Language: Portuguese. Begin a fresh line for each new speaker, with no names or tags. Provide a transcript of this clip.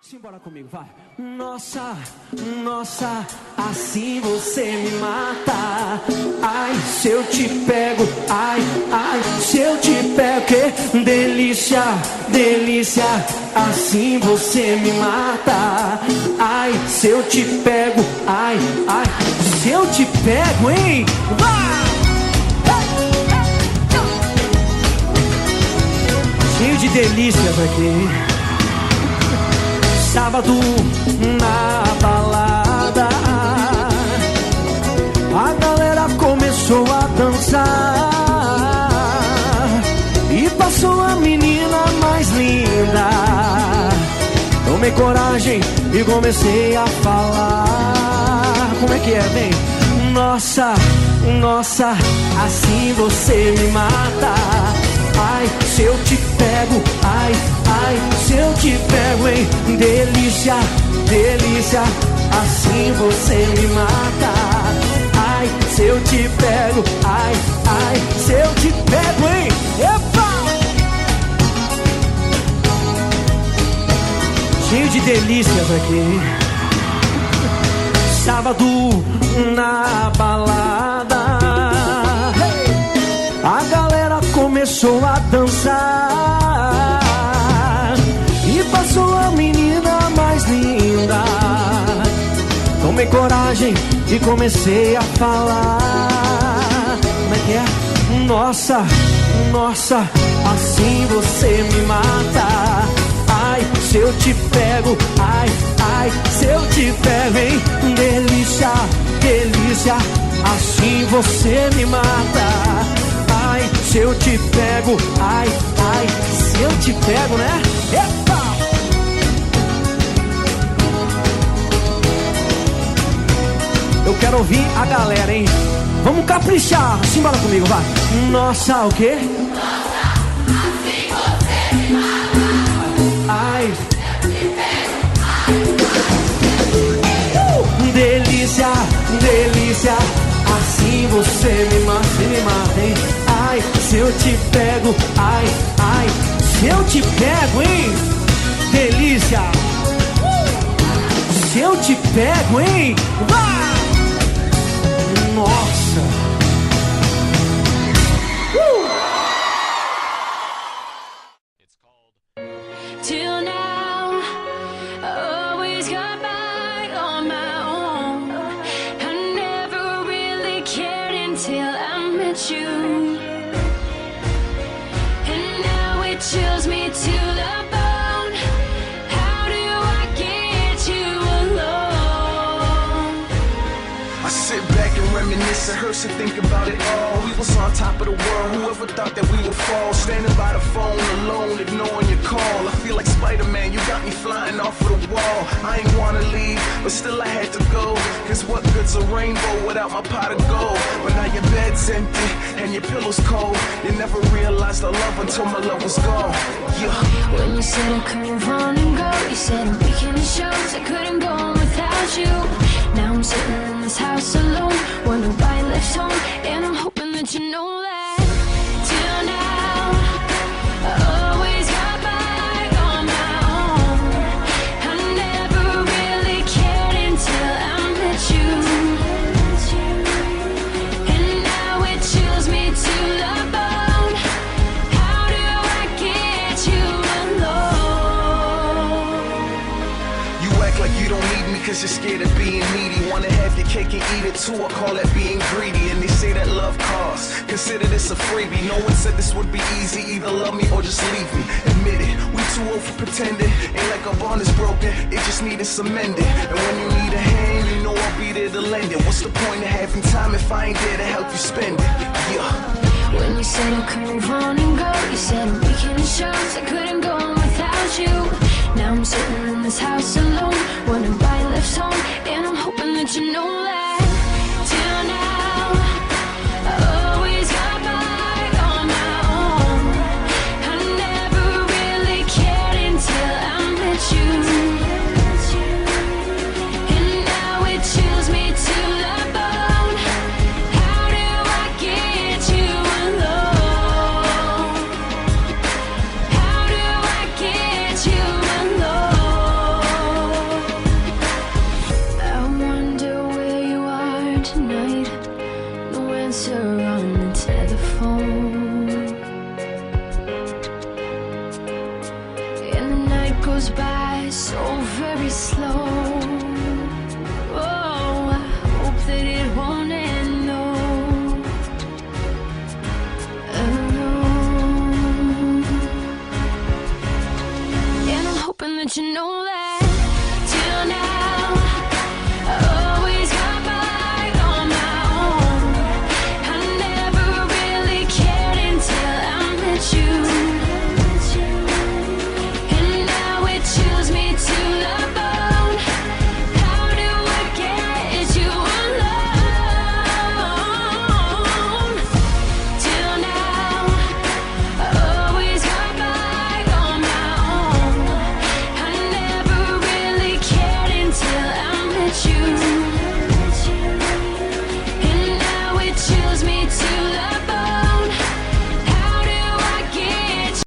Simbora comigo, vai. Nossa, nossa, assim você me mata. Ai, se eu te pego, ai, ai, se eu te pego, que delícia, delícia, assim você me mata. Ai, se eu te pego, ai, ai, se eu te pego, hein? Vai! Cheio de delícias aqui. Sábado na balada, a galera começou a dançar e passou a menina mais linda. Tomei coragem e comecei a falar. Como é que é, vem? Nossa, nossa, assim você me mata. Ai, se eu te pego, ai, ai, se eu te pego, hein? Delícia, delícia, assim você me mata. Ai, se eu te pego, ai, ai, se eu te pego, hein? Epa! Cheio de delícias aqui. Sábado na balada, a galera começou a dançar e passou a menina mais linda. Tomei coragem e comecei a falar. Como é que é? Nossa, nossa, assim você me mata. Ai, se eu te pego, ai, ai, se eu te pego, hein? Delícia, delícia, assim você me mata. Ai, se eu te pego, ai, ai, se eu te pego, né? Epa! Eu quero ouvir a galera, hein? Vamos caprichar, simbora comigo, vai. Nossa, o quê?
Nossa, assim você me mata.
Ai,
eu te pego, ai.
Delícia, delícia, assim você me mata, hein? Ai, se eu te pego, ai, ai, se eu te pego, hein? Delícia! Se eu te pego, hein? Vai! Nossa!
Till now, I always got by on my own. I never really cared until I met you. And now it chills me to the bone. How do I get you alone?
I sit back and reminisce and hearse and think about it all. We was on top of the world, whoever thought that we would fall? Standing by the phone alone, ignoring your call. I feel like Spider-Man, you got me flying off of the wall. I ain't wanna leave, but still I had to go. Cause what good's a rainbow without my pot of gold? But now your bed's empty and your pillow's cold. You never realized the love until my love was gone. Yeah.
When you said I couldn't run and go, you said I'm making the shows, I couldn't go on without you. Now I'm sitting in this house alone, wondering why I left home, and I'm hoping that you know that. Till now, I always got by on my own. I never really cared until I met you. And now it chills me to the bone. How do I get you alone?
You act like you don't need me cause you're scared of being needy. Wanna have your cake and eat it too, I call that being greedy. And they say that love costs, consider this a freebie. No one said this would be easy, either love me or just leave me. Admit it, we too old for pretending. Ain't like our bond is broken, it just needed cemented. And when you need a hand, you know I'll be there to lend it. What's the point of having time if I ain't there to help you spend it? Yeah.
When you said I couldn't run and go, you said I'm making the shows, I couldn't go on without you. Now I'm sitting in this house alone, wondering why I left home, and I'm hoping that you know that. Till now, I always got by on my own. I never really cared until I met you. And now it chills me to the bone. How do I get you alone? How do I get you alone? so very slow. Oh, I hope that it won't end, no. And I'm hoping that you know that